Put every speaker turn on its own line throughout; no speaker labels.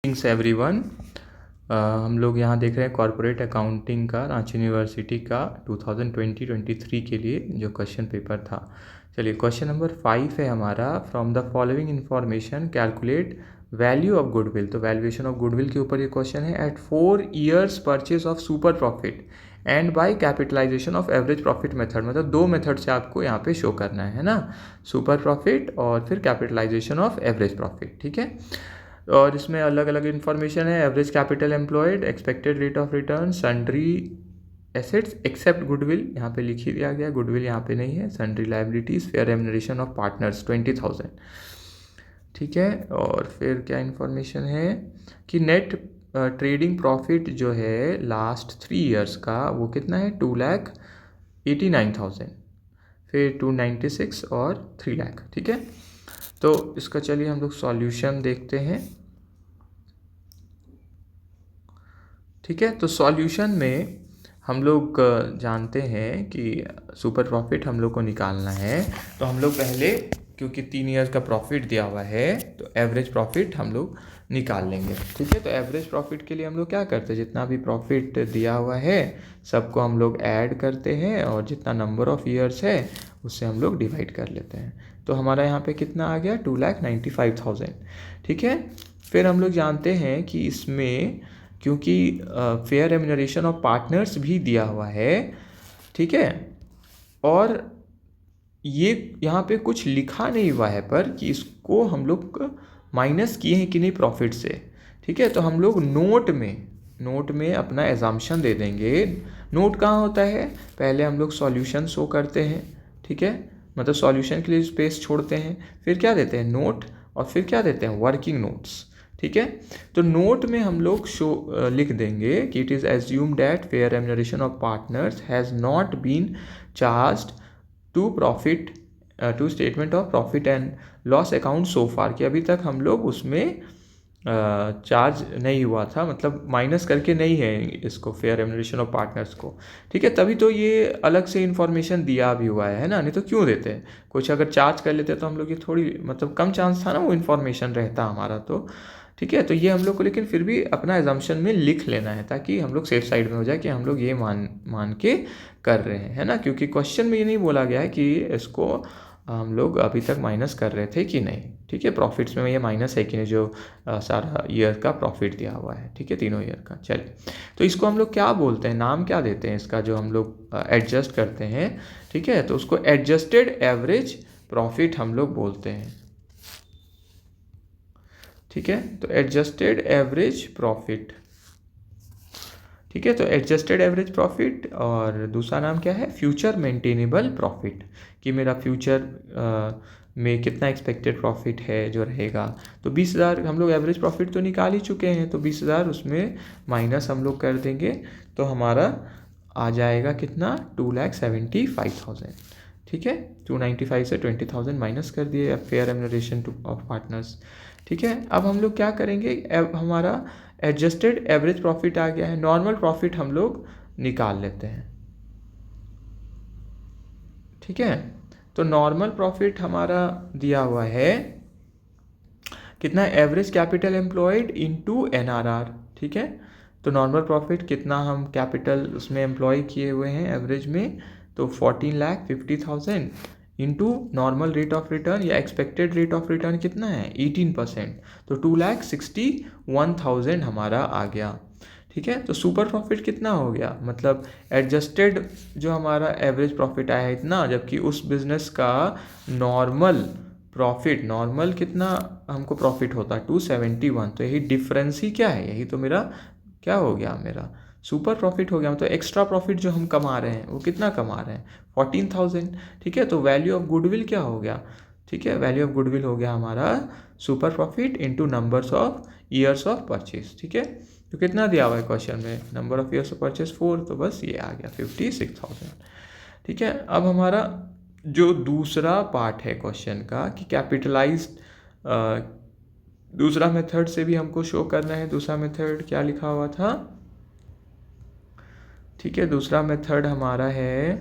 Thanks everyone. हम लोग यहाँ देख रहे हैं कॉरपोरेट अकाउंटिंग का रांची यूनिवर्सिटी का 2020-23 के लिए जो क्वेश्चन पेपर था। चलिए क्वेश्चन नंबर 5 है हमारा। From the following information calculate value of goodwill. तो वैल्यूएशन ऑफ गुडविल के ऊपर ये क्वेश्चन है। At 4 years purchase of super profit and by capitalization of average profit method. मतलब दो मेथड से आपको यहाँ पे शो करना है ना, सुपर प्रॉफिट और फिर कैपिटलाइजेशन ऑफ एवरेज प्रॉफिट। ठीक है, और इसमें अलग अलग इन्फॉर्मेशन है। Average capital employed, expected rate of return, sundry assets except goodwill यहाँ पे लिख ही दिया गया, गुडविल यहाँ पे नहीं है। Sundry liabilities, fair remuneration of partners 20,000। ठीक है, और फिर क्या इन्फॉर्मेशन है कि नेट ट्रेडिंग प्रॉफिट जो है लास्ट 3 years का वो कितना है, 2,89,000, फिर 296 और 3 लाख। ठीक है, तो इसका चलिए हम लोग सॉल्यूशन देखते हैं। ठीक है, तो सॉल्यूशन में हम लोग जानते हैं कि सुपर प्रॉफिट हम लोग को निकालना है। तो हम लोग पहले, क्योंकि 3 years का प्रॉफिट दिया हुआ है, तो एवरेज प्रॉफिट हम लोग निकाल लेंगे। ठीक है, तो एवरेज प्रॉफिट के लिए हम लोग क्या करते हैं, जितना भी प्रॉफिट दिया हुआ है सबको हम लोग ऐड करते हैं और जितना नंबर ऑफ़ ईयर्स है उससे हम लोग डिवाइड कर लेते हैं। तो हमारा यहाँ पे कितना आ गया, 2,95,000। ठीक है, फिर हम लोग जानते हैं कि इसमें क्योंकि फेयर रेम्युनरेशन ऑफ पार्टनर्स भी दिया हुआ है। ठीक है, और ये यहाँ पे कुछ लिखा नहीं हुआ है पर कि इसको हम लोग माइनस किए हैं कि नहीं प्रॉफिट से। ठीक है, तो हम लोग नोट में अपना एजम्पशन दे देंगे। नोट कहाँ होता है, पहले हम लोग सॉल्यूशन शो करते हैं। ठीक है, मतलब सॉल्यूशन के लिए स्पेस छोड़ते हैं, फिर क्या देते हैं, नोट, और फिर क्या देते हैं, वर्किंग नोट्स। ठीक है, तो नोट में हम लोग लिख देंगे कि it is assume that fair remuneration of partners has not been charged to profit to statement of profit and loss account so far, कि अभी तक हम लोग उसमें चार्ज नहीं हुआ था, मतलब माइनस करके नहीं है इसको फेयर रेम्युनरेशन ऑफ पार्टनर्स को। ठीक है, तभी तो ये अलग से इन्फॉर्मेशन दिया भी हुआ है ना, नहीं तो क्यों देते हैं। कुछ अगर चार्ज कर लेते तो हम लोग ये थोड़ी, मतलब कम चांस था ना वो इन्फॉर्मेशन रहता हमारा। तो ठीक है, तो ये हम लोग को लेकिन फिर भी अपना एजम्पशन में लिख लेना है ताकि हम लोग सेफ साइड में हो जाए कि हम लोग ये मान के कर रहे हैं, है ना। क्योंकि क्वेश्चन में ये नहीं बोला गया है कि इसको हम लोग अभी तक माइनस कर रहे थे कि नहीं। ठीक है, प्रॉफिट्स में ये माइनस है कि नहीं, जो सारा ईयर का प्रॉफिट दिया हुआ है। ठीक है, तीनों ईयर का। चलिए, तो इसको हम लोग क्या बोलते हैं, नाम क्या देते हैं इसका, जो हम लोग एडजस्ट करते हैं। ठीक है, तो उसको एडजस्टेड एवरेज प्रॉफिट हम लोग बोलते हैं। ठीक है, तो एडजस्टेड एवरेज प्रॉफिट। ठीक है, तो एडजस्टेड एवरेज प्रॉफिट, और दूसरा नाम क्या है, फ्यूचर मेंटेनेबल प्रॉफिट, कि मेरा फ्यूचर में कितना एक्सपेक्टेड प्रॉफिट है जो रहेगा। तो 20,000 हम लोग एवरेज प्रॉफिट तो निकाल ही चुके हैं, तो 20,000 उसमें माइनस हम लोग कर देंगे, तो हमारा आ जाएगा कितना, 2,75,000। ठीक है, 295 से 20,000 माइनस कर दिए फेयर रेम्युनरेशन ऑफ पार्टनर्स। ठीक है, अब हम लोग क्या करेंगे, हमारा एडजस्टेड एवरेज प्रॉफिट आ गया है, नॉर्मल प्रॉफिट हम लोग निकाल लेते हैं। ठीक है, तो नॉर्मल प्रॉफिट हमारा दिया हुआ है कितना, average capital employed into NRR. ठीक है, तो नॉर्मल प्रॉफिट कितना हम कैपिटल उसमें एम्प्लॉय किए हुए हैं एवरेज में, तो 14,50,000 into normal rate of return या एक्सपेक्टेड रेट ऑफ रिटर्न कितना है, 18%, तो 2,61,000 हमारा आ गया। ठीक है, तो सुपर प्रॉफिट कितना हो गया, मतलब एडजस्टेड जो हमारा एवरेज प्रॉफिट आया है इतना, जबकि उस बिजनेस का नॉर्मल प्रॉफिट, नॉर्मल कितना हमको प्रॉफिट होता है, 271। तो यही डिफरेंस ही क्या है, यही तो मेरा क्या हो गया, मेरा सुपर प्रॉफिट हो गया। मतलब एक्स्ट्रा प्रॉफिट जो हम कमा रहे हैं वो कितना कमा रहे हैं, 14,000। ठीक है, तो वैल्यू ऑफ गुडविल क्या हो गया, ठीक है, वैल्यू ऑफ गुडविल हो गया हमारा super profit into numbers of years of purchase. ठीक है, तो कितना दिया हुआ है क्वेश्चन में, number of years of purchase 4, तो बस ये आ गया 56,000। ठीक है, अब हमारा जो दूसरा पार्ट है क्वेश्चन का कि कैपिटलाइज्ड, दूसरा मेथड से भी हमको शो करना है। दूसरा मेथड क्या लिखा हुआ था, ठीक है, दूसरा मेथड हमारा है,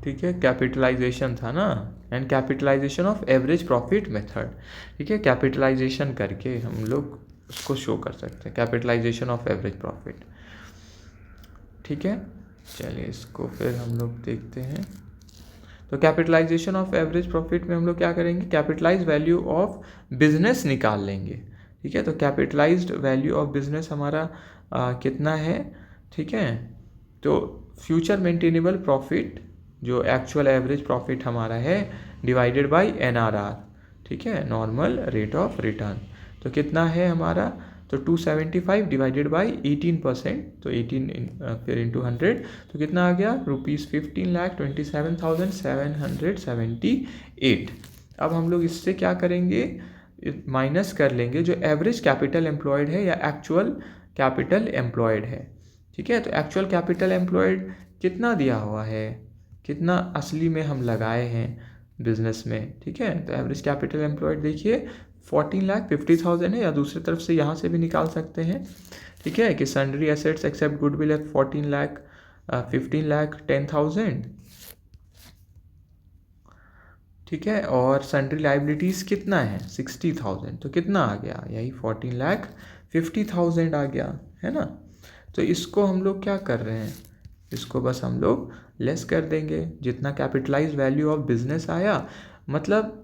ठीक है, कैपिटलाइजेशन था ना, and capitalization of average profit method. ठीक है, कैपिटलाइजेशन करके हम लोग उसको शो कर सकते हैं, कैपिटलाइजेशन ऑफ एवरेज प्रॉफिट। ठीक है, चलिए इसको फिर हम लोग देखते हैं। तो कैपिटलाइजेशन ऑफ एवरेज प्रॉफिट में हम लोग क्या करेंगे, कैपिटलाइज वैल्यू ऑफ बिजनेस निकाल लेंगे। ठीक है, तो कैपिटलाइज्ड वैल्यू ऑफ बिजनेस हमारा कितना है। ठीक है, तो फ्यूचर मेंटेनेबल प्रॉफिट जो एक्चुअल एवरेज प्रॉफिट हमारा है डिवाइडेड बाय NRR। ठीक है, नॉर्मल रेट ऑफ रिटर्न। तो कितना है हमारा, तो 275 डिवाइडेड बाई 18%, तो 18 फिर इंटू 100, तो कितना आ गया, ₹15,27,778। अब हम लोग इससे क्या करेंगे, माइनस कर लेंगे जो एवरेज कैपिटल एम्प्लॉयड है या एक्चुअल कैपिटल एम्प्लॉयड है। ठीक है, तो एक्चुअल कैपिटल एम्प्लॉयड कितना दिया हुआ है, कितना असली में हम लगाए हैं बिजनेस में। ठीक है, तो एवरेज कैपिटल एम्प्लॉयड देखिए 14,50,000 है, या दूसरी तरफ से यहाँ से भी निकाल सकते हैं। ठीक है, कि सन्ड्री एसेट्स एक्सेप्ट गुडविल है 15,10,000। ठीक है, और सन्ड्री लाइबिलिटीज़ कितना है 60,000, तो कितना आ गया, यही 14,50,000 आ गया है ना। तो इसको हम लोग क्या कर रहे हैं, इसको बस हम लोग लेस कर देंगे, जितना कैपिटलाइज वैल्यू ऑफ बिजनेस आया, मतलब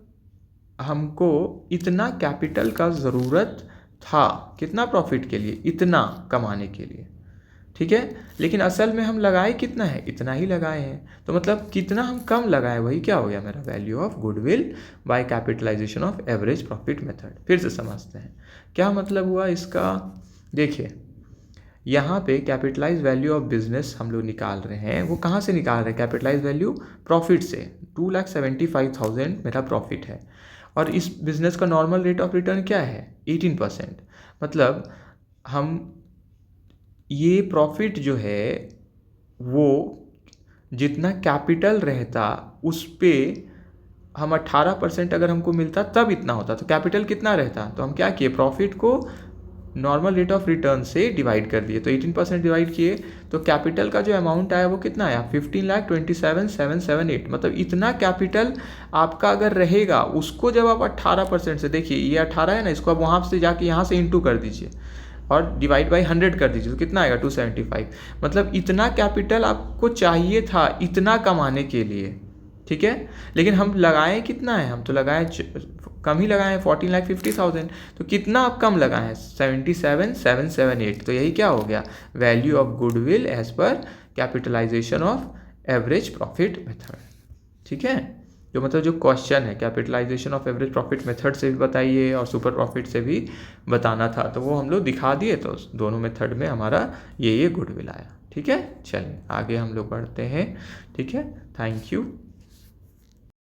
हमको इतना कैपिटल का ज़रूरत था, कितना प्रॉफिट के लिए, इतना कमाने के लिए। ठीक है, लेकिन असल में हम लगाए कितना है, इतना ही लगाए हैं, तो मतलब कितना हम कम लगाए वही क्या हो गया मेरा value of goodwill by capitalization of average profit method. फिर से समझते हैं क्या मतलब हुआ इसका। देखिए यहाँ पे कैपिटलाइज वैल्यू ऑफ बिजनेस हम लोग निकाल रहे हैं, वो कहाँ से निकाल रहे हैं, कैपिटलाइज वैल्यू प्रॉफिट से। 2,75,000 मेरा प्रॉफिट है, और इस बिज़नेस का नॉर्मल रेट ऑफ रिटर्न क्या है 18%। मतलब हम ये प्रॉफिट जो है वो जितना कैपिटल रहता उस पे हम 18% अगर हमको मिलता तब इतना होता, तो कैपिटल कितना रहता, तो हम क्या किए, प्रॉफिट को नॉर्मल रेट ऑफ रिटर्न से डिवाइड कर दिए, तो 18% डिवाइड किए, तो कैपिटल का जो अमाउंट आया वो कितना आया 15,27,778। मतलब इतना कैपिटल आपका अगर रहेगा, उसको जब आप 18% से, देखिए ये 18 है ना, इसको आप वहाँ से जाके यहाँ से इंटू कर दीजिए और डिवाइड बाई 100 कर दीजिए, तो कितना आएगा 275। मतलब इतना कैपिटल आपको चाहिए था इतना कमाने के लिए। ठीक है, लेकिन हम लगाए कितना है, हम तो लगाए कम ही लगाए हैं 14,50,000, तो कितना आप कम लगाए हैं 77,778। तो यही क्या हो गया value of goodwill as per capitalization of average profit method. ठीक है, जो मतलब जो क्वेश्चन है capitalization of average profit method से भी बताइए और सुपर प्रॉफिट से भी बताना था, तो वो हम लोग दिखा दिए, तो दोनों मेथड में हमारा ये गुडविल आया। ठीक है, चलिए आगे हम लोग बढ़ते हैं। ठीक है, थैंक यू।